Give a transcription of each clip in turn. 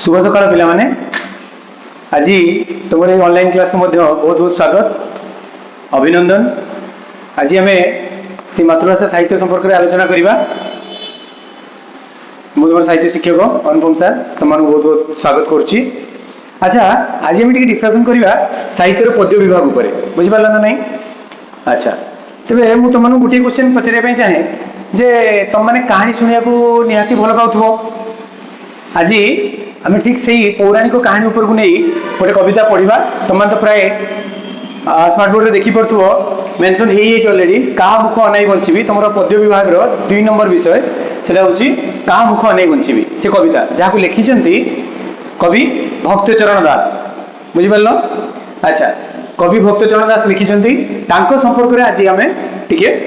शुभ सकाळ पिलामाने आज तुम ऑनलाइन क्लास को बहुत बहुत स्वागत अभिनंदन। आज आम से मातृभाषा साहित्य संपर्क में आलोचना करवा। मुझे साहित्य शिक्षक अनुपम सर तुम बहुत बहुत स्वागत करुच्ची। अच्छा आज आम डिस्कसन करवा साहित्यर पद्य विभाग उपर बुझिपार ना नहीं। अच्छा तेरे मुझे तुम गोटे क्वेश्चन पचारे चाहे जे तुम मैंने कहानी शुणा निहाती भल पाव। आज आम ठीक से पौराणिक कहानी उपर को नहीं गोटे कविता पढ़ा। तुम तो प्राय स्मार्ट बोर्ड में देखिपो मेनसन ऑलरेडी कहा मुख अनाई बंची तुम पद्य विभाग 2 नंबर विषय से कहा मुख अनाई बंची से कविता जहाँ को लिखिं कवि भक्तचरण दास बुझिपार। अच्छा कवि भक्तचरण दास लिखिं संपर्क में आज आम टे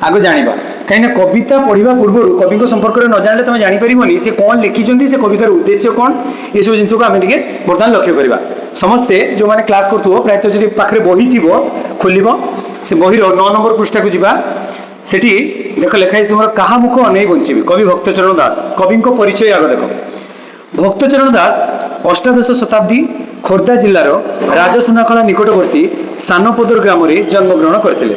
आग जाना कहीं कविता पढ़ा पूर्व कवि संपर्क में न जाने तुम जापर सी कौन लिखिं से कवितार उद्देश्य कौन ये सब जिन आम बर्तमान लक्ष्य करवा। समस्ते जो मैंने क्लास करूँ प्रायतः जो पाखे बही थी खोल से बहीर 9 नंबर पृष्ठा को जा सेठी देख लिखाई तुम कहा मुख अनै बंची कवि भक्तचरण दास। कवि परिचय आग देख। भक्तचरण दास अष्टादश शताब्दी खोर्धा जिलार राजसुनाखला निकटवर्ती सानपदर ग्राम में जन्मग्रहण करते।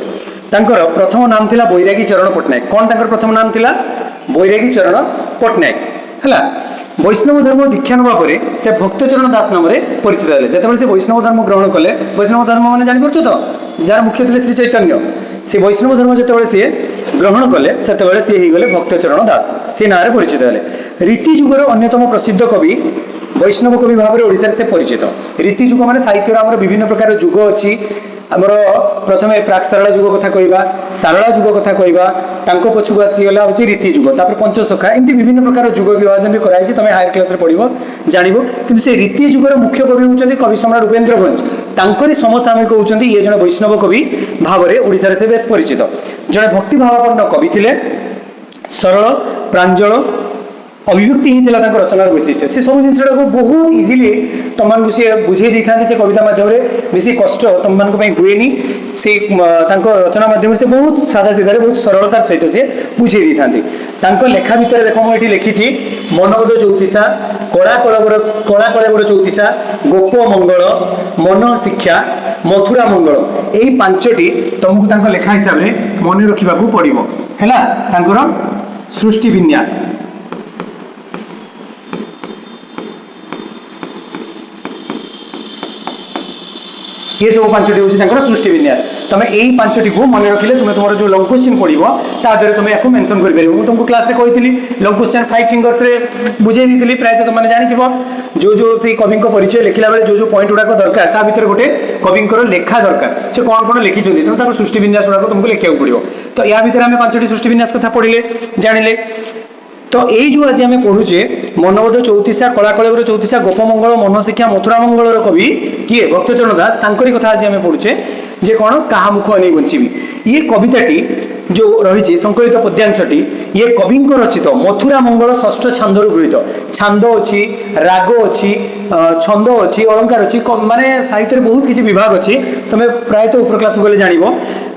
प्रथम नाम थिला बैरागी चरण पट्टनायक। कौन तांकर प्रथम नाम थिला बैरागी चरण पट्टनायक है। वैष्णव धर्म दीक्षा नवा पर से भक्तचरण दास नाम परिचित है। जिते से वैष्णव धर्म ग्रहण कले वैष्णव धर्म मैंने जापर तो जार मुख्य थे श्री चैतन्य से वैष्णव धर्म जिते सी ग्रहण कले से गले भक्तचरण दास से ना परिचित है। रीति जुगर अन्यतम प्रसिद्ध कवि वैष्णव कवि भाव में ओडिशा से परिचित। रीति जुग माने साहित्य आम विभिन्न प्रकार जुग अच्छी आमर प्रथम प्राक सारला जुग कथा कहवा सारला जुग कथा कहवा पछू आसीगला हूँ रीति जुग तापर पंचसखा एमती विभिन्न प्रकार जुग विभाजन भी कराई तुम हायर क्लास पढ़ो जान कि से रीति जुगर मुख्य कवि होती कवि सम्राट उपेन्द्र भंज तांकरी समसामयिक होती ये जन वैष्णव कवि भाव में ओडिशा से बेस परिचित। जड़े भक्ति भावापन्न कवि थे सरल प्रांजल अभिव्यक्ति ही रचनार वैशिष्ट्य से सब जिन बहुत इजिली तुम सी बुझे दी था से कविता मध्यम बेस कष्ट तुम मान हुए से रचना मध्यम से बहुत सादा सीधा बहुत सरलतार सहित से बुझे दी था। लेखा भितर देख मुझे लिखी मनोबोध चौतीसा कला कलबर चौतीसा गोप मंगल मन शिक्षा मथुरा मंगल यही 5टी तुमको लेखा हिसाब से मन रखा पड़ो है। सृष्टि विन्यास ये सब 5टी हूँ सृष्टि विन्यास। तुम यही 5टी को मन रखिले तुम तुम जो लंग क्वेश्चन पढ़ो तादे तुम या मेंशन कर पार। मुझे तुमको क्लास में कही लंग क्वेश्चन 5 फिंगर्स रे बुझे दी प्रायतः तुमने जानी जो जो से कवि परिचय लिखला बेले जो जो पॉइंट गुड़ाक दरकार ता भीतर गोटे कवि लेखा दरकार से कौन कौन लिखिं तेणु सृष्टि विन्यास गुड़ाक तुमको लिखा पड़ो। तो या भीतर आम 5टी सृष्टि विन्यास कथा पढ़िले जानिले। तो यही जो आज आम पढ़ुचे मनोबोध चौतीसा कला कलबर चौतीसा गोपमंगल मन शिक्षा मथुरा मंगल कवि किए भक्तचरण दास तांकरी कथा आज आम पढ़ुचे जे कौन कहा मुख अनै बंचीबी। ये कविताटी जो रही संकलित पद्यांशटी ये कवि रचित मथुरा मंगल षष्ठ छांदर गृहित। छांद अच्छी राग अच्छी छंद अच्छी अलंकार अच्छी माने साहित्य बहुत किसी विभाग अच्छी तुम प्रायतः उपर क्लास गले जान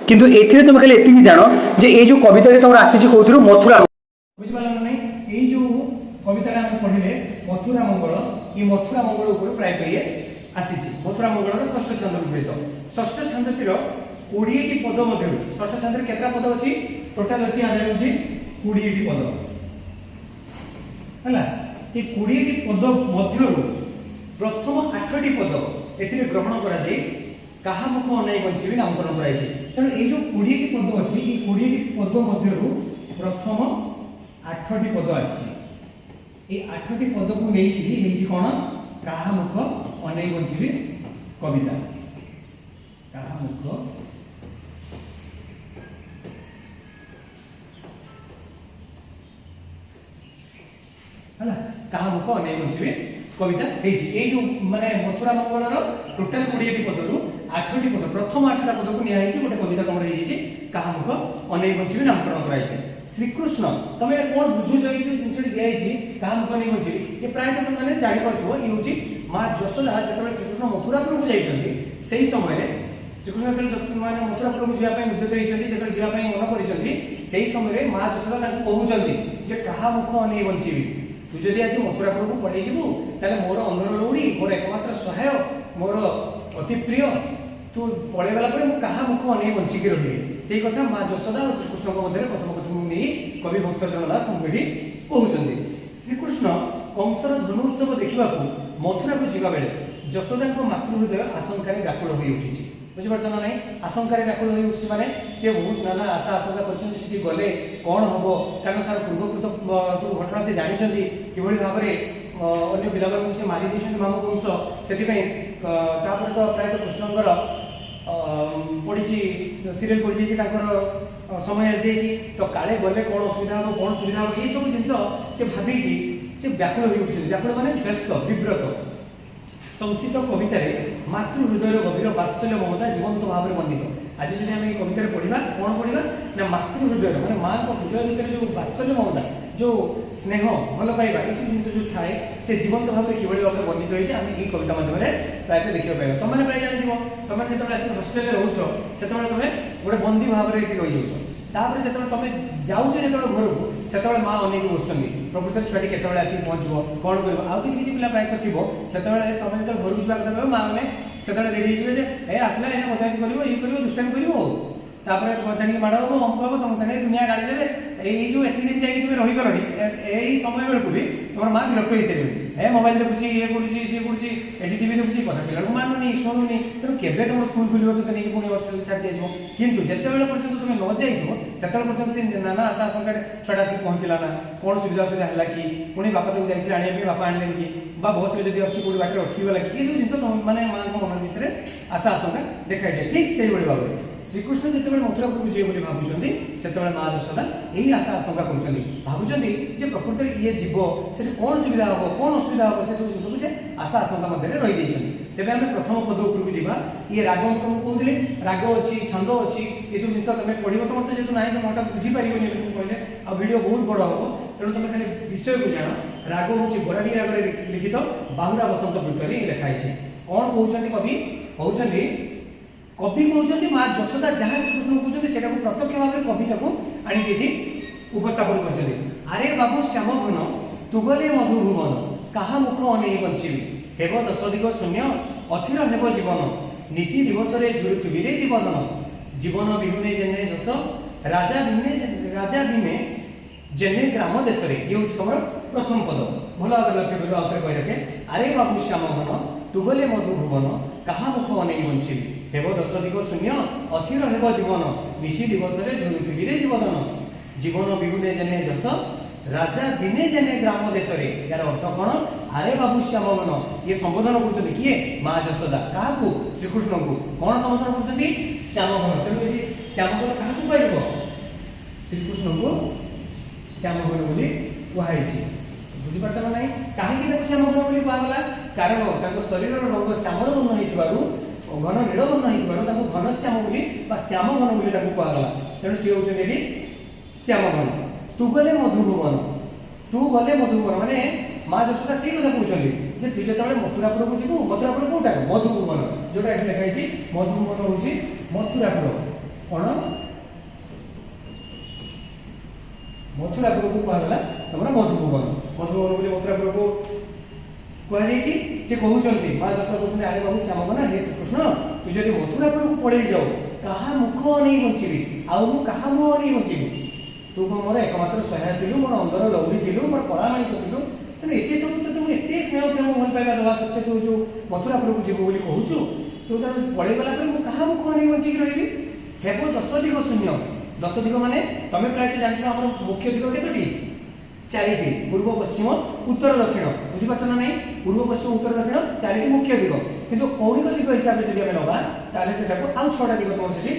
किंतु ए तुम खाली एति जान जे ये जो कविता तुम आसी कौन मथुरा यही जो कविता पढ़े मथुरा मंगल ये मथुरा मंगल ऊपर प्रायतः ये आसी मथुरा मंगल षष्ठ छंद गृहित। षष्ठ छंदटीर 20टी पद मध्य षष्ठ छंद केतटा पद अच्छी टोटाल अच्छी आधार हूँ 20टी पद है से 20टी पद मध्य प्रथम 8टी पद ए ग्रहण कर कहा मुख अनै बंची नामकरण कराई। तेणु ये जो 20टी पद अच्छी ये 20टी पद मध्य प्रथम 8टी पद आसी 8टी पद को नहीं कौन कहा मुख अनै बंची कविता कहा मुख है कहा मुख अनै बंची कविता ये जो माने मथुरा मंगल टोटाल 20टी पदरू 8टी पद प्रथम 8टा पद को निया गोटे कविता तुम रही कहा मुख अनै बंची नामकरण कराई। श्रीकृष्ण तुम कौन बुझुच ये जिन दिखाई कहा मुख अनै बंची ये प्रायतः तुमने जापर ये हूँ माँ यशोदा जो श्रीकृष्ण मथुरापुर को जाइए से समय श्रीकृष्ण मैंने मथुरापुर को जावाई उद्यत होती जो जावाई मन कर समय माँ यशोदा कहते कहा मुख अनै बंची तू जदि आज मथुरापुर को पड़े जीवु ताले मोर अंधर लौड़ी मोर एकमात्र सहाय मोर अति प्रिय तू पड़े गला पर मु कहा मुख अने बंचिकी रही से कथा माँ यशोदा और श्रीकृष्ण मध्य कथोपकथन नहीं कवि भक्त जगन्नाथ तुमको ये कहते श्रीकृष्ण कंसर धनुत्सव देखा मथुरा को जावा बेले यशोदा मातृहृदय आशंकार व्याकुल हो उठी बुझीपार ना ना आशंकार व्याकुल हो उठी माने सी बहुत नाना आशा आशंका कर गले कौन हम कारण तार पूर्वकृत सब घटना से जानते कि भाव में अन्य पिला से मारी देते मामू कंस से तो प्रायतः कृष्णकर पड़ी सीरियल पड़ी समय आसी तो काले गले कौन असुविधा हम कौन सुविधा हम ये सब जिन से भाविकी से व्याकुल हो उठे व्याकुल माने व्यस्त विव्रत संस्कृत कवितार मातृहृदय गभीर वात्सल्य ममता जीवंत भाव में बंधित आज जब आम कवितार पढ़ा कौन पढ़ा ना मातृहृदय माने माँ को हृदय भितर जो वात्सल्य ममता जो स्नेह भल पाइबा ये सब जिन जो थाए से जीवंत भाव में किभली भाव में बंधित होती आम ये कविता माध्यम प्रायतः देखा पाइबा तुमने प्राय जान तुम जो आस हस्टेल रोच से तुम गोटे बंदी भाव में रही जाऊँ तापर जो तुम जाऊँ जो घर को से माँ अनेक बसुँच प्रकृत छुआटी के आसिक पहुँचो कौन कर आउ कि पिला प्रायतः थी से तुम जो घर को जावा कह माँ मैंने से रेडी हो आसला ये बदमाशी कर ये कर दुष्टामी कर माड़ हम अमुक हम तुम दुनिया गाड़ी देवे ये जो एक दिन जाकि तुम रहीगल यही समय बेलू भी तुम माँ विरक्त हो सारे मोबाइल देखुची ये करी टीवी देखुची कथा पिला मानुनी शुणुनी तेणु केवे तुम स्कूल खुल तो नहीं पुणी हस्टेल छाड़ दिया कितु जिते बड़े पर्यटन तुम न जाइए से पर्यटन से नाना आशा आशंका छुटा आसिक पहुँचला ना कौन सुविधा असुविधा है कि पुणी बापा तक जाइए आने बापा आने कि बस में जब अच्छी बाटे अटकीगला कि ये सब जिन मैंने माँ मन भितर आशा आशंका देखा जाए ठीक से भाव में श्रीकृष्ण जिते मथुरापुर को जीवे भावुं से माँ यशोदा यही आशा आशंका कर भावुं प्रकृत में ये जीव से कौन सुविधा हम कौन असुविधा हम से सब जिन से आशा आशंका मध्य रही जाइए तेज आम प्रथम पद उपरको जा ये राग तुमको कहते राग अच्छी छंद अच्छी ये सब जिन तुम पढ़ो तो मतलब जेहतु ना तुम मोटा बुझीपारे कहले आ भिडियो बहुत बड़ हम तेणु तुम खाली विषय को जान राग हूँ बराड़ी राग लिखित बाहुरा बसंत वृत्त लिखाई कौन कहते कवि कहते कवि कहते माँ यशोदा जहाँ श्रीकृष्ण कहते से प्रत्यक्ष भाव में कवि आनिकी उपस्थापन कर अरे बाबू श्याम घन तुगले मधु भुवन कहा मुख अनेई बंचिबी हेब दश दिग शून्य अथिर हेब जीवन निशी दिवस झुरुथुबी रे जीवन जीवन बिहुने जेने झस राजा बिने जेने ग्राम देश ये हूँ तुम प्रथम पद भल भाव लक्ष्य कर आउे कही रखे अरे बाबू श्याम घन तुगले मधु भुवन कहा मुख अनेई बंचिबी हेब दश दिग शून्य अथिर हेब जीवन निशी दिवस झुरुथुबी रे जीवन जीवन बिहुने जेने झस राजा बिने जेने ग्राम देश यार अर्थ कौन अरे बाबू श्याम घन ये संबोधन कर किए माँ यशोदा क्या श्रीकृष्ण को कौन संबोधन कर श्याम घन तेणु ये श्याम घन क्या कह श्रीकृष्ण को श्याम घन बोली कहुई बुझीपार ना कहीं श्याम घन बोली कहगला कारण शरीर रंग श्यामल वर्ण हो घन नील वर्ण हो घनश्याम बोली श्याम घन बोली कहगला तेणु सी हूँ श्याम घन तू गले मधुभुवन माने माँ यशोदा से कथा कहते तू जो मथुरापुर को जीवु मथुरापुर कौटा मधुभुवन जोटा ये लिखाई मधुभुवन हूँ मथुरापुर कौन मथुरापुर को कहला तुम मधुभुवन बोली मथुरापुर को कहुई सी कहते माँ यशोदा कहते अरे बाबू श्याम घन हे श्रीकृष्ण तू जब मथुरापुर को पड़े जाऊ क्या मुख अनेई बंचिबी आउ क्या मुह अनेई बंचिबी तू मोर एकमात्र सहाय थिलु मोर अंदर लौड़ी थिलु मोर परामाणिक थिलु तेणु एत सब तो तुम एत स्नेह प्रेम भल पाइबा दवा सत्वे तू जो मथुरापुर को जीव बोली कहूँ तू तेणु पड़े गला क्या मुख अनेई बंचिकी रही हेब दश दिग शून्य दश दिग माने तुम प्रायतः जानते आम मुख्य दिग केतोटी चारिटी पूर्व पश्चिम उत्तर दक्षिण बुझीपार ना ना पूर्व पश्चिम उत्तर दक्षिण चारिटी मुख्य दिग किंतु कौणिक दिग हिसाब से जब नवा ताले आउ 6टा दिग तुम से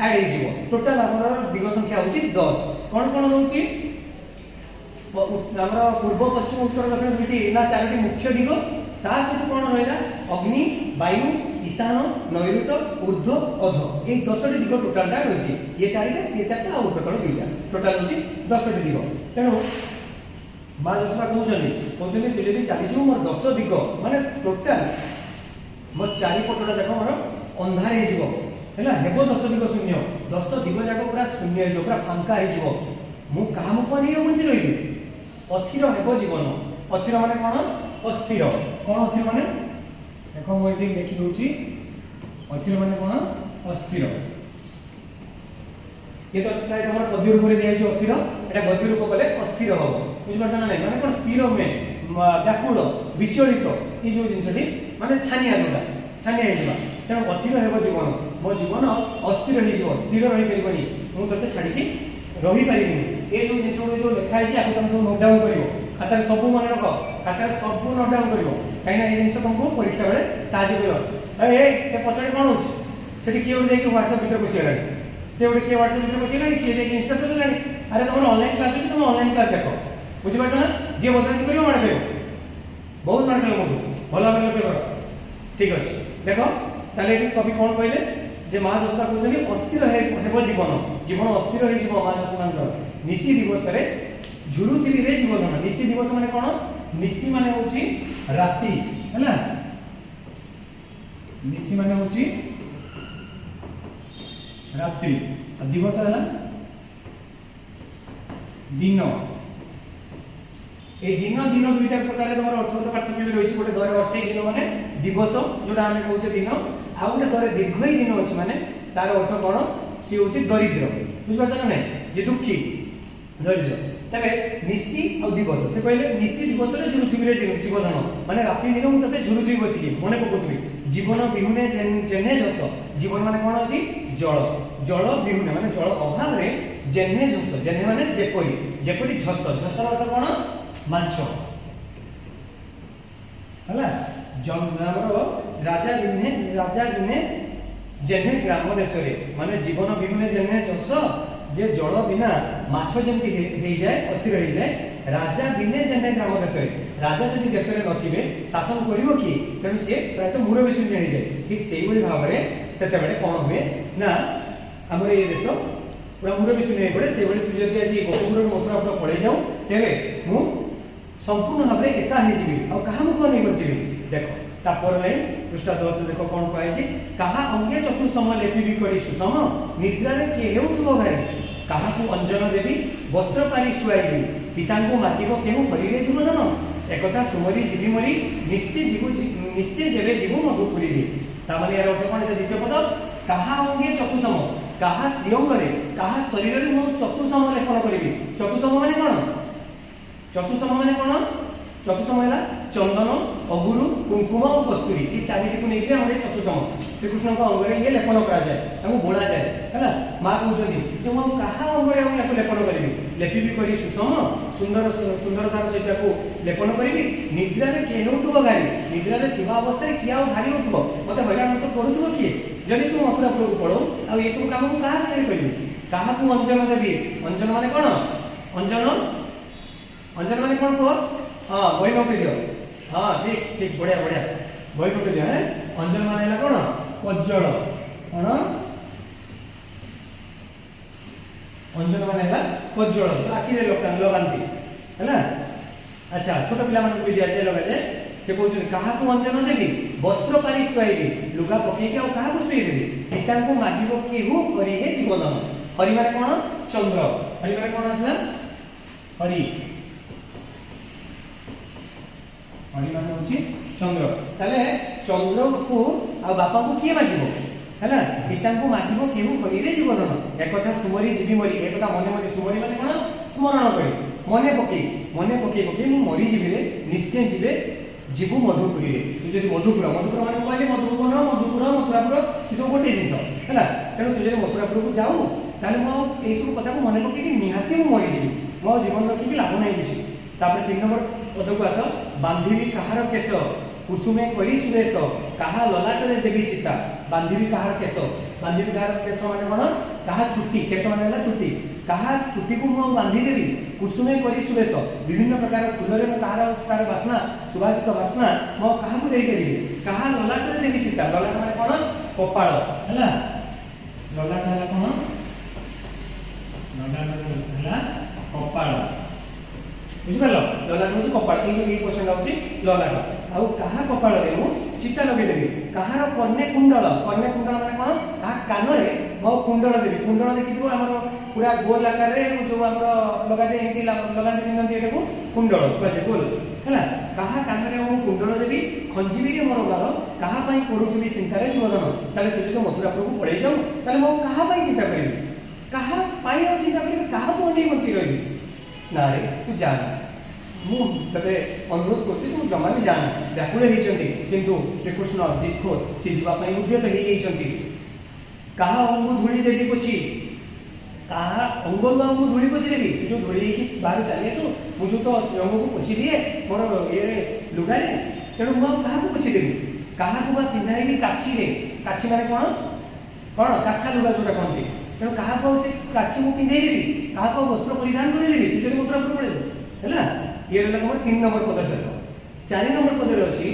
ऐड हो टोटाल आम दिग संख्या हूँ 10 कौन कौन हूँ पूर्व पश्चिम उत्तर दक्षिण दुईटी ना 4टी मुख्य दिग ता सहित कौन रहा अग्नि वायु ईशान नैऋत ऊर्ध्व अध ये 10टी दिग टोटालटा रही ये 4टा सी 4टा और टोटाल 2टा टोटाल हूँ 10टी दिग तेणु माँ यशोदा कहते तू जब चलीजु मोर 10 दिग माने टोटाल मोर चारिपटा जाक मोर अंधार हो हेब 10 दिग शून्य 10 दिग जाक पूरा शून्य हो पूरा फांका हो मुझे मुख नहीं बंची रही अथिर हेब जीवन अथिर माने कौन अस्थिर कौन अथिर माने देखो मुझे लिखि दूची अथिर माने कौन अस्थिर ये तो प्राय तुम गद्य रूप में दिया अथिर एटा गद्य रूप कले अस्थिर हम बुझिपार ना नहीं माने कौन स्थिर हुए व्याकुल विचलित ये जो जिनसटी माने छानिया जोटा छानिया हेबा तेणु अथिर हेब जीवन मो जीवन अस्थिर हो स्थिर रही परिबनी मु तते छाड़ी के रही परिबिनी ए सब जिनस जो लिखा है आपको तुम सब नोट डाउन करिवो खातार सब मन रख खातार सब नोट डाउन करिवो काई ना ए जिनस तुमको परीक्षा बेले सहायता करिवो ए से पछड़े कोन होछ सेठी किए उठे जाई WhatsApp भीतर बसी गलानी से उठे किए WhatsApp भीतर बसी गलानी किए जाई इंस्टा चलेलानी अरे तुम ऑनलाइन क्लास होची तुम ऑनलाइन क्लास देखो बुझि पाछ ना जे बदमाशी करिवो मार देबो बहुत मार देबो मो भला भाबे लक्ष्य करो ठीक अछि देखो ताले एटी कवि कोन कहले जे माँ जसोदा कहते अस्थिर हेब जीवन जीवन अस्थिर हो माँ जसोदा निशी दिवस रे झुरुथिबी रे जीवन निशी दिवस माने कोन निशी माने होची राती हैला निशी माने होची रात्रि दिवस हैला दिन ए दिन दिन दुईटा प्रकार तुम अर्थगत पार्थक्य भी रही गोटे दर वर्षे दिन माने दिवस जोटा आम कहते दिन आउ गोटे दर दीर्घ दिन अच्छे माने तार अर्थ कौन सी हूँ दरिद्र बुझिपार ना ना ये दुखी दरिद्र तबे निशी आ दिवस से कहले निशी दिवस रे झुरुथिबी रे जीवन माने राति दिन मु तते झुरुथिबी बसिकी मने पकोथबी जीवन बिहुने जेने जस जीवन माने कोन अछि जल जल बिहुने माने जल अभाव रे जेने जस जेने माने जेपरी जेपरी झस झस अर्थ कोन मांछ हला हमर राजा बिने जेने ग्राम देश रे माने जीवन बिहुने जेने जस जे जल बिना माछ जेमती हे जाए अस्थिर हे जाए राजा बिने जेने ग्राम देश रे राजा जदि देश रे नथिबे शासन करिवो कि तेनु से प्राय तो मुरबी शून्य हे जाए ठीक सेही बळी भाव रे सेते बेले कोन हुए ना हमर ये देश पूरा मुरबी शून्य हे पड़े से बळी तु जदि आज गोकुल मथुरा पर पळे जाऊ तेबे मु संपूर्ण भाव रे एका हे जीवी आ कहा मु कोन बचिबी देखो तापर लाइन पृष्ठ 10 देखो कोन पाए छी कहा अंगे चतुसम लेपि भी करी सुसम निद्रा रे के हेउथबो घरे कहा को अंजन देवी वस्त्र पारी सुआइबी पिता को मातिबो केहु भरीरे जीवन न एकथा सुमरी जीवी मरी निश्चय जेबे जीवो मधुपुरी ता माने यार अर्थ कोन द्वितीय पद कहा अंगे चतुसम कहा श्रीअंग रे कहा शरीर रे मो चतुसम लेपन करिवि चतुसम माने कोन चतुसम माने कोन चतुसम है चंदन अगुरु कुंकुम और कस्तूरी ये चारिटी को लेकर हमारे चतुसम श्रीकृष्ण को अंगरे ये लेपन करा जाए बोला जाए है माँ कहते जो मुझे कहा अंगरे या लेपन करी लेपि भी करी सुषम सुंदर सुंदरतार सहित लेपन करी निद्रा में किए हो घारी निद्रा में थिबा अवस्था किए आउ घारी हो मत हईराण तो पढ़ुव किए जदि तू मथुरापुर को पढ़ो आ ये सब काम क्या करी क्या अंजन देवी अंजन माने कौन अंजन अंजन माने कौन कह हाँ बही नोट दियो हाँ ठीक ठीक बढ़िया बढ़िया बही नोट दियो है अंजन माने है कौन कज्जल कौन अंजन माने है कज्जल आखिरे लगाती है ना अच्छा छोट पिला मान भी दिया जाए लगा जाए से कहते क्या अंजन देवी वस्त्र पारी शुआइबी लुगा पकईक क्या शुएदेवी पिता को मागिब केहू हरिहे जीवदान हरि माने कौन चंद्र हरि माने कौन आसला हरि हरि माने होची चंद्र ताले चंद्र को आ बापा को किए मागिबो हैला पिता को मागिबो केहू हरिरे जीवदान एक कथा सुमरी जीवी मरी एक कथा मने मने सुमरी माने कोन स्मरण करी मने पकई मु मरी जीवी रे निश्चय जीवे जीवु मधुपुरी रे तू जदि मधुपुर माने कहले मधुबन मधुपुर मथुरापुर से सब गोटे जिंस हैला तेणु तू जदि मथुरापुर को जाऊ ताले मो ए सब कथा को मने पकई निहाती मु मरी जीवी मो जीवन रखी लाभ नहीं किछि तापर 3 नंबर पद को आस बांधिबी कहार केश कुसुमे करी सुरेश कहा ललाटरे देवी चिता बांधिबी कहार केश माने कोन कहा चुट्टी केश माने हला चुट्टी कहा चुट्टी को मु बांधी देवी कुसुमे करी सुरेश विभिन्न प्रकार फूल रे मु कहार तार वासना सुवासित वासना मो कहा को देई परिबी कहा ललाटरे देवी चिता ललाट माने कोन कपाळ हला ललाट हला कोन ललाट हला कपाळ बुझिपार ललाट हूँ कपाल ये क्वेश्चन होची ललाट आउ कहा कपाल रे मु चिता लगे देबी कहार कन्या कुंडल माने कौन कहा कान रे मो कुंडल देबी कुंडल देखिथिबो हमर पूरा गोल आकार रे जो हमर लगा जाय एंती लगाते पिनंती एटा को कुंडल कहै गोल है कहा कानरे मु कुंडल देवी खंजीवी रे मोर बाल कहा पई करूथुली चिंता रे जीवन ताले तू जदि मथुरापुर को पळै जाऊ ताले मो कहा पई चिंता करबी कहा पई आ चिंता करबी कहा को नहीं बंची रहबी ना रे तू जा मु तबे अनुरोध करछि तू जमा भी जाना व्याकुल हेचंती किंतु श्रीकृष्ण जितखोर से जीवा पई उद्यत हे हेचंती कहा अंगु धूली देवी पोछि कहा अंगरु अंगु धूली पोछि देवी तू जो धूली की बाहर चली आसु मुझे तो अंग को पोछि दिए मोर ये लुगा रे तेणु मु कहा को पोछि देवी कहा को पिंधाई काछी माने कौन काछा लुगा जोटा कहते तेणु कहा को से काछी मु पिंधाई देवी कहा को वस्त्र परिधान कर देवी तू जदि मथुरा पड़े हैला ये रहला हमर 3 नंबर पद शेष 4 नंबर पद रे अछि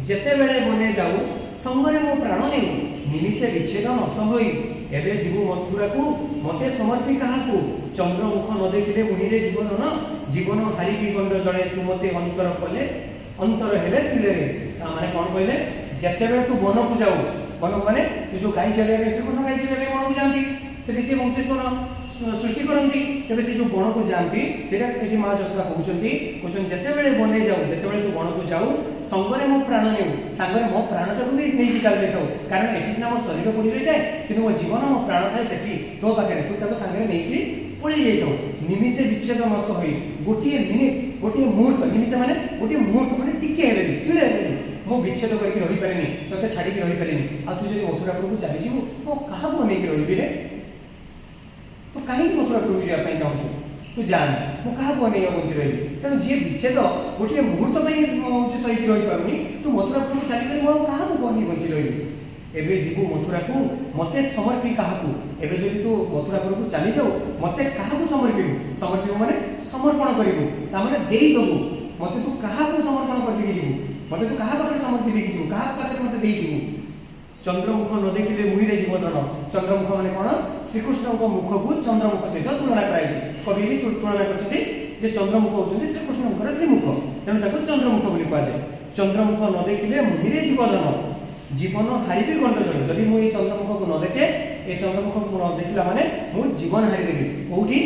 जेते बेले बने जाऊ संगरे मो प्राण नेउ निमिषे विच्छेद नस होई एबे जीव मथुरा को मते समर्पी कहा को चंद्रमुख न देखिले मुहिरे जीवन न जीवन हारी भी गंड जळे तू मते अंतर कले अंतर हेले तिले रे माने कोन कहले जेते बेले तू वन को जाऊ वन माने तू जो गाई चले श्रीकृष्ण गाई चले वन को जांती से वंशेश्वर सृष्टि करती तेरे से जो बण को जाती से माँ जशोदा कहते जिते बड़े बने जाऊ जिते बड़े तू बण को जाऊ संगरे मो प्राण नेऊ सांगरे मो प्राण टाक भी नहीं चलते था कारण ये सीना मो शरीर पड़ी रही है कि मो जीवन मो प्राण थाए से तो पाखे तू ताको सांगरे नहीं पड़ी जाऊ निमिषे विच्छेद नश हो गोटे मिनिट गोटे मुहूर्त निमिषे माने गोटे मुहूर्त माने टिके हेले किले हेले मो विच्छेद करके रही पारे तोते छाड़ी रही पारे आ तू जो मथुरापुर को चली जीवु मो क्या नहीं रही रे तो कहीं मथुरापुर जावाई चाहूँ तू जाना मुझे क्या नहीं बंची रही तेणु जी विच्छेद गोटे मुहूर्त हूँ सही रही पारूनी तू मथुरापुर चली मुझे क्या नहीं बंची रही एबे जीवु मथुरा को मते समर्पी क्या एबे जदि तू मथुरापुर को चली जाऊ मते क्या समर्पी माने समर्पण करू ताने देदेबू मते तू क्या समर्पण कर देकी जीवु मते तू क्या पाखे समर्पी देकी जीवु क्या पाखे मते देई जीवु चंद्रमुख न देखिले मुहिरे जीवधन चंद्रमुख माने कौन श्रीकृष्ण मुख को चंद्रमुख सहित तुलना कराई कवि भी तुलना कर चंद्रमुख होती श्रीकृष्ण श्रीमुख तेणु चंद्रमुख बोली कहुए चंद्रमुख न देखिले मुहिरे जीवधन जीवन हारी भी गंड जड़े जदि मुझे चंद्रमुख को न देखे ये चंद्रमुख को न देखला माने मु जीवन हारीदेवी कौटी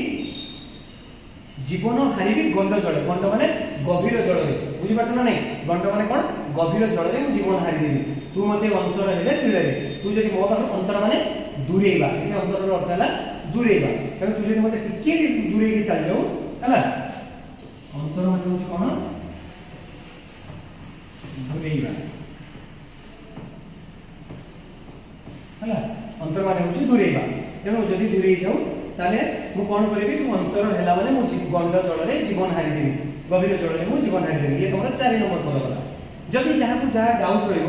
जीवन हारी भी गंड जड़े गंड माने गभीर जल बुझीपार ना नहीं गंड माने कौन गभीर जल में जीवन हारीदेवी तू मत अंतर हेले तिले तू जदि मो पाख अंतर माने दूरेबा ये अंतर अर्थ है दूरेबा तेणु तू जदि मत टिके दूरे चली जाऊ है अंतर माने कौन दूरेबा है अंतर माने दूरेबा तेणु जदि दूरे जाऊ ताले मु कौन करी तू अंतर है माने गंड जल में जीवन हारीदेवी गभीर जल में जीवन हारीदेवी ये तुम 4 नंबर पद कला जदि जहाँ को जहाँ डाउट रही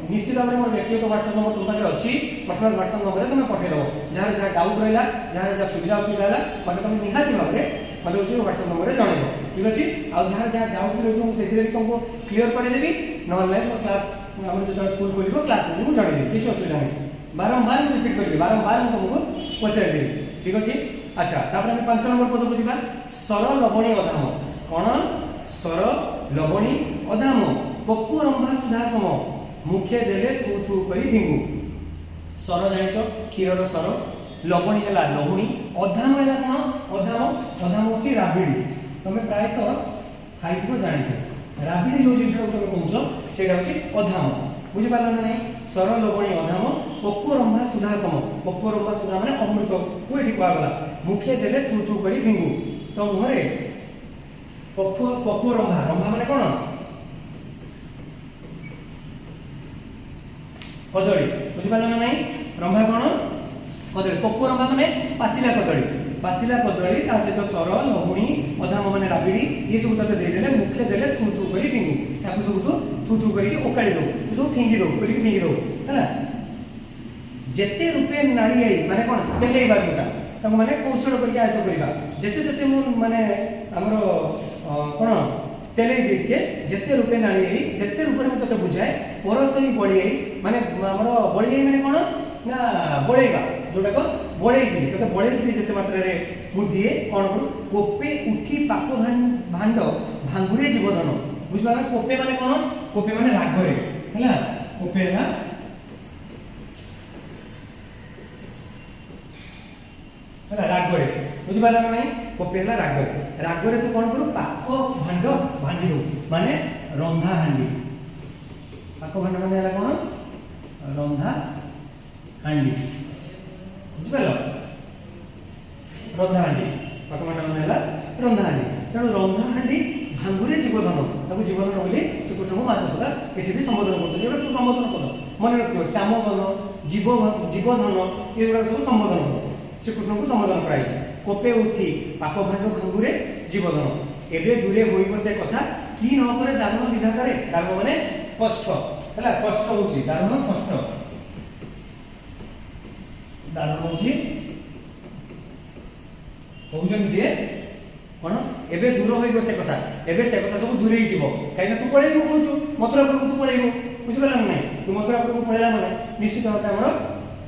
निश्चित भाव में मोर व्यक्तिगत व्हाट्सएप नंबर तुम पाखे अच्छी पर्सनल व्हाट्सएप नंबर तुम पठेदेव जहाँ जहाँ डाउट रहा जहाँ जहाँ सुविधा असुविधा है मतलब तुम निहाती भाव में मतलब व्हाट्सएप नंबर जनइब ठीक अच्छे आ जहाँ जहाँ डाउट भी रही से तुमको क्लीयर करदेवी ना क्लास आम जो स्कूल खोल क्लास मुझे जनइबी किसी असुविधा नहीं बारंबार मुझे रिपीट करी बारंबार तुमको पचारदेवी ठीक अच्छे अच्छा तापर 5 नंबर पद को जीवा सर लवणी अधाम कौन सर लवणी अधाम पक्व रंभा सुधा सम मुखे देले थू थू करी भिंगु सर जानिच क्षीर सर लवणी है लवणी अधाम है कौन अधाम हूँ राबिड़ी तुम प्रायतः खाई जानी राबिड़ी जो जिन तुम कौच से अधाम बुझीपार ना नहीं सर लवणी अधाम पक्व रंभा सुधा सम पक्व रंभा सुधा माने अमृत को ये कहगला मुखे देले थू थू करी भिंगु तो मुहरे पक्व रंभा रंभा माने कौन कदली बुझीपार ना नहीं रंभा कौन कदली पक्व रंभा माने पाचिला कदली ता सहित सर लवणी अधाम माने राबिड़ी ये सब तक देदेले मुखे देले थू थू करी फिंगू ताकू सब तो थू थू करी ओकाड़ी दो तू सब फिंगी दो करी फिंगी दो है जेते रूपे नाड़ी आई माने कौन तेलेइबा जोटा ताको माने कौशल करके आयत्त करबा जेते जेते मु माने हमर कोन तेलेइ दिके जेते रूपे नाड़ी आई जेते रूपे में तते बुझाए परसई बळी आई माने हमर बळी आई माने कोन ना बळेइबा जोटा को बड़े तक बड़े जिते मात्रा बुद्धि कौन करूँ कोपे उठी पाक भांड भांगुरे जीवधन बुझा कोपे माने कौन कोपे माने रागरे है कोपे है रागरे बुझिपारा ना नहीं कोपे है रागर रागर तू कौन करू पाक भांड भांगी दो माने रंधा हांडी पाक भांड माने कौन रंधा हांडी बुझिपार रंधा हांडी पाक भांड माने रंधा हांडी तेणु रंधा हांडी भांगुरे जीवधन ताको जीवधन बोली श्रीकृष्ण को माछ सदा एठी भी संबोधन करते एबा सब संबोधन पद मन रखियो श्यामधन जीवधन एगुड़ा सब संबोधन पद श्रीकृष्ण को संबोधन कराई कोपे उठी पाक भांड भांगुरे जीवधन एबे दूरे होइबो से कथा की न करे दारुण विधातारे दारुण माने कष्ट हैला कष्ट होची दारुण कष्ट दारुण होची होउजन जे कोन एबे दूर होइबो से कथा एबे से कथा सब दूरे ही जीवो काई तू पळेइबो कहू मथुरापुर को तू पळेइबो बुझि गला नै तू मथुरापुर को पळेला माने निश्चित भाबे हमर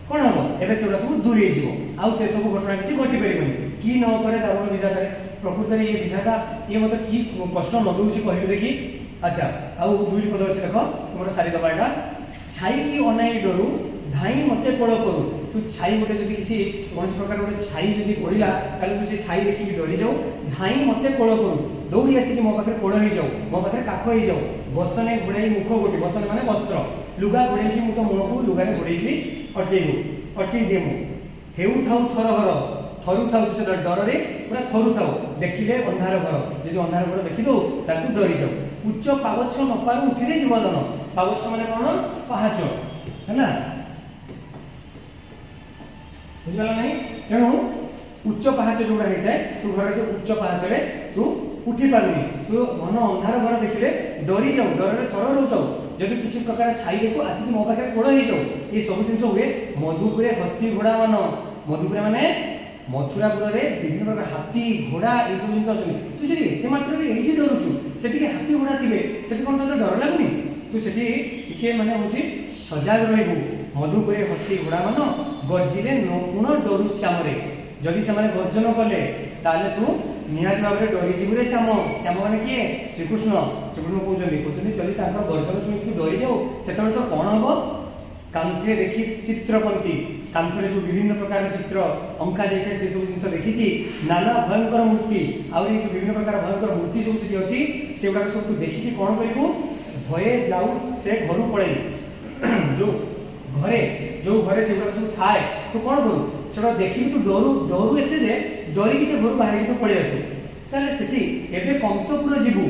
कोन हबो एबे सेउडा सब दूरे ही जीवो आउ से सब घटना किछि घटी परिबनी की न करे दारुण विधाता प्रकृत रे ये विधाता ये मत की कष्ट न दोउछि कहलु देखि अच्छा आउ दुई पद अछि देखो हमर सारी दबाटा छाई की अनाई डरू धाई मते कोळ करू तू छाई गोटे जदि किछि कोनस प्रकार गोटे छाई जदि पड़िला ताले तू से छाई देखि डरी जाऊ धाई मते कोळ करू दौड़ी आसी मो पाखे कोळ हो जाऊ मो पाखे काख हो जाऊ बसने घोड़ाई मुख गोटी बसने माने वस्त्र लुगा घोड़ाई की मु तो मुह को लुगा रे घोड़ाई की अटकेई दे मु हेउ थाउ थरहर थरु थाउ से डर रे पूरा थरु थाउ देखिले अंधार घर यदि अंधार घर देखि दो ता तू डरी जाऊ उच्च पावच्छ न पारु उठिरे जीवधन पावच्छ माने कोन पहाच है ना बुझला नहीं तेणु उच्च पहाच जोड़ा होता है तू घर से उच्च पहाच रे तू उठी पारुनी तू घन अंधार घर देखिले डरी जाऊ डर रे थर रहताऊ जदि किसी प्रकार छाई देखो आसिक मो पाखे कोड़ हो जाऊ ये सब जिन हुए मधुपुरे हस्ती घोड़ा मान मधुपुरे माने मथुरापुर रे विभिन्न प्रकार हाथी घोड़ा ये सब जिन अच्छा तू जदि एते मात्रा रे एठी डरुचु सेठी हाथी घोड़ा थिबे सेठी कोन तो डर लागुनी तू सेठी टिके माने होची सजाग रहबू मधुपुरे हस्ती घोड़ा मान गर्जिले नपुण डरु श्यामरे जदि से गर्जन कले ताले तू निहाती भाव में डरी जीव रे श्याम श्याम माने किए श्रीकृष्ण कहते जदि गर्जन शुणी तू डरी जाऊ से तो कौन हम कांथे देखी चित्रपंथी कांथरे जो विभिन्न प्रकार चित्र अंका जाए से सब जिन देखिकी नाना भयंकर मूर्ति आउ जो विभिन्न प्रकार भयंकर मूर्ति सब से अच्छी से गुड़ा सब तू देखिकी कौन करू भये जाऊ से घर पड़े जो घरे जो घरे से सब थाए तू कौन करू से देखिकी तू डरू डरू एते जे डरिकी से घर बाहर तू पड़े आसू ताले सेठी एबे कंसपुर जीवु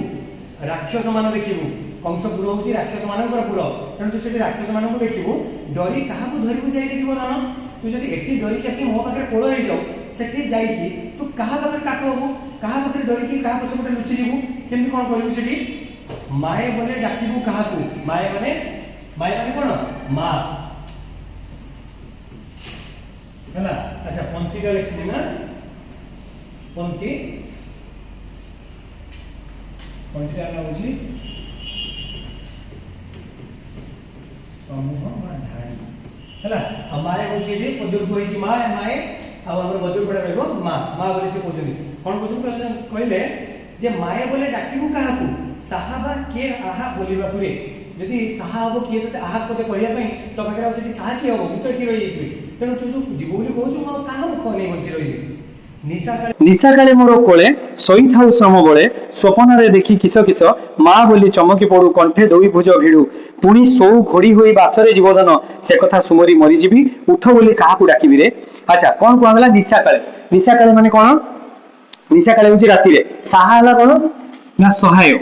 राक्षस मान देखिबू कंसपुर हूँ राक्षस मानकर पुर तेणु तू से राक्षस मान देखू डरी क्या धरबू जाए जीवधन तू जब एटी डरिकी आसिक मो पाखे कोल हो जाऊ से जाइकी तू क्या पाखे काक हबू क्या पाखे डरिकी क्या पछपटे लुचिबू केमती कौन करू से माए बोले डाकबू क्या माए माने कौन माँ है ना अच्छा पंक्ति का लिखी ना पंक्ति पंक्ति हूँ समूह ढाड़ी है माए हूँ पदुर्भ होती माँ माए आम गदुर्पड़ा रहा माँ माँ बोले से कहते कौन कहले जे माए बोले डाकबू क्या साहा किए आहा बोलवा पूरे जदि साहा हम किए तो आहा पदे कहवाई तो पाखे आगे साहा किए हम मुझे ये रही तेणु तू जो जीव बोली कहूँ क्या मुख नहीं बची रही निशा काले मोर कोले सोई थाउ श्रम बळे स्वप्न रे देखी किस किस माँ बोली चमकी पड़ू कंठे दुई भुज भिड़ू पुणी सौ घोड़ी होई बासरे जीवधन से कथा सुमरी मरी जीवी उठ बोली क्या डाकबी रे अच्छा कौन कहला निशा काले माने कौन निशा काले हूँ राति साहा है कौन ना सहाय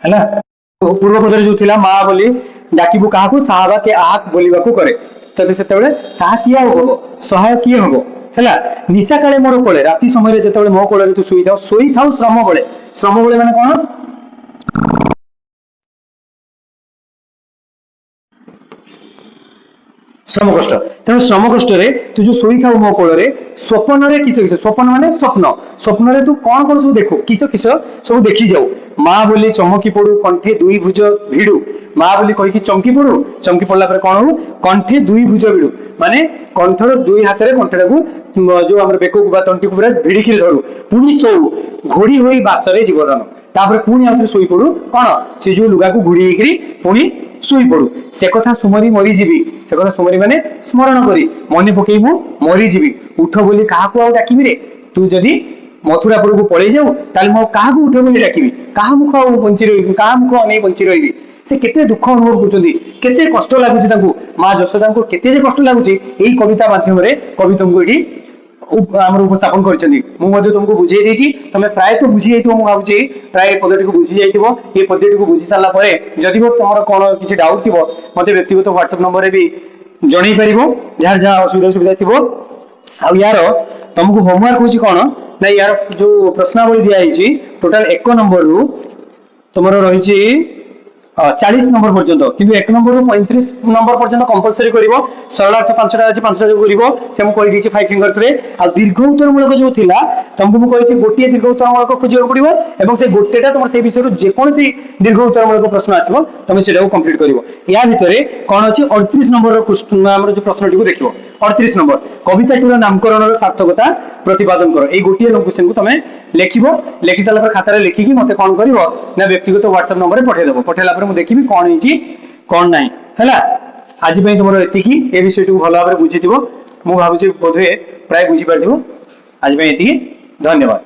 है पूर्व पदर जो थिला माँ बोली डाकबू क्या साहा के आहा बोलवा करे तते सेतेबेले साहा किया होबो सहाय किए होबो हैला निशा काले मोर कोले राति समय जेतेबेले मो कोले तू सोई थाउ श्रम बळे माने कोन श्रम कष्ट तेणु श्रम कष्ट रे तू जो सोई थाउ मो कोल रे स्वप्न रे किस किस स्वप्न माने स्वप्न रे तू कौन कौन सब देखो किस किस सब देखी जाऊ माँ बोली चमकी पड़ू कंठे दुई भुज भिड़ू माँ बोली कहीकि चमकी पड़ला पर कौन हो कंठे दुई भुज भिड़ू माने कंठर दुई हाथ में कंठटा को जो आम बेक को तंटी को पूरा भिड़िकी धरू पुणी सौ घोड़ी होई बासरे जीवधन तापर पुणी आउथरे सोई पड़ू कौन से जो लुगा को घोड़ी पुणी ଶୋଇ ପଡୁ ସେ କଥା ସୁମରି ମରିଯିବି ସେ କଥା ସୁମରି ମାନେ ସ୍ମରଣ କରି ମନେ ପକେଇବୁ ମରିଯିବି ଉଠ ବୋଲି କାହାକୁ ଆଉ ଡାକିବି ରେ ତୁ ଯଦି ମଥୁରାପୁରକୁ ପଳେଇ ଯାଉ ତାହେଲେ ମୁଁ କାହାକୁ ଉଠ ବୋଲି ଡାକିବି କାହା ମୁଖ ଆଉ ବଞ୍ଚି ରହିବି କାହା ମୁଖ ଅନେଇ ବଞ୍ଚି ରହିବି ସେ କେତେ ଦୁଃଖ ଅନୁଭବ କରୁଛନ୍ତି କେତେ କଷ୍ଟ ଲାଗୁଛି ତାଙ୍କୁ ମା ଯଶୋଦାଙ୍କୁ କେତେ ଯେ କଷ୍ଟ ଲାଗୁଛି ଏଇ କବିତା ମାଧ୍ୟମରେ କବି ତୁମକୁ ଏଠି ଆମର ଉପସ୍ଥାପନ କରିଛନ୍ତି ମୁଁ ମଧ୍ୟ ତୁମକୁ ବୁଝେଇ ଦେଇଛି ତମେ ପ୍ରାୟତଃ ବୁଝି ଯାଇଥିବ ମୁଁ ଭାବୁଛି ପ୍ରାୟ ଏ ପଦ୍ୟଟିକୁ ବୁଝି ଯାଇଥିବ ଏ ପଦ୍ୟଟିକୁ ବୁଝି ସାରିଲା ପରେ ଯଦି ତମର କଣ କିଛି ଡାଉଟ ଥିବ ମତେ ବ୍ୟକ୍ତିଗତ ହ୍ୱାଟ୍ସଆପ ନମ୍ବରରେ ବି ଜଣେଇ ପାରିବ ଯାହାର ଯାହା ଅସୁବିଧା ଥିବ ଆଉ ୟାର ତମକୁ ହୋମୱାର୍କ ହଉଛି କଣ ନା ୟାର ଯୋଉ ପ୍ରଶ୍ନାବଳୀ ଦିଆଯାଇଛି ଟୋଟାଲ 1 ନମ୍ବରରୁ তোমার রয়েছে 40 নম্বর পর্যন্ত কিন্তু 1 নম্বরରୁ 35 নম্বর পর্যন্ত কম্পালসরি করিব সরলার্থ 5টা আছে 5টা যোগ করিব সে মু কই দিছি 5 ফিঙ্গার্স রে আর দীর্ঘ উত্তরমূলক যে থিলা তোমাকে মু কইছি গোটিয়ে দীর্ঘ উত্তরমূলক খুঁজিବାକୁ পড়িব এবং সেই গোটেটা তোমার সেই বিষয়ରୁ যে কোনসি দীর্ঘ উত্তরমূলক প্রশ্ন আসিব তুমি সেটাও কমপ্লিট করিব ইয়া ভিতরে কোন আছে 38 নম্বরর আমরা যে প্রশ্নটিকে দেখিব 38 নম্বর কবিতাটির নামকরণর সার্থকতা প্রতিপাদন কর এই গোটিয়ে কোশ্চেন কু তুমি লেখিব লেখি সারা পরে খাতারে লেখিকি মতে কোন করিব না ব্যক্তিগত হোয়াটসঅ্যাপ নম্বরে পঠাই দেব পঠাইলা পরে মু দেখিবি কোন ହେଇଛି কোন নাই ହେଲା ଆଜି ପାଇଁ ତୁମର ଏତିକି ଏ ବିଷୟଟିକୁ ଭଲ ଭାବରେ ବୁଝିଥିବ ମୁଁ ଭାବୁଛି ବୋଧହୁଏ ପ୍ରାୟ ବୁଝିପାରିଥିବ ଆଜି ପାଇଁ ଏତିକି ଧନ୍ୟବାଦ।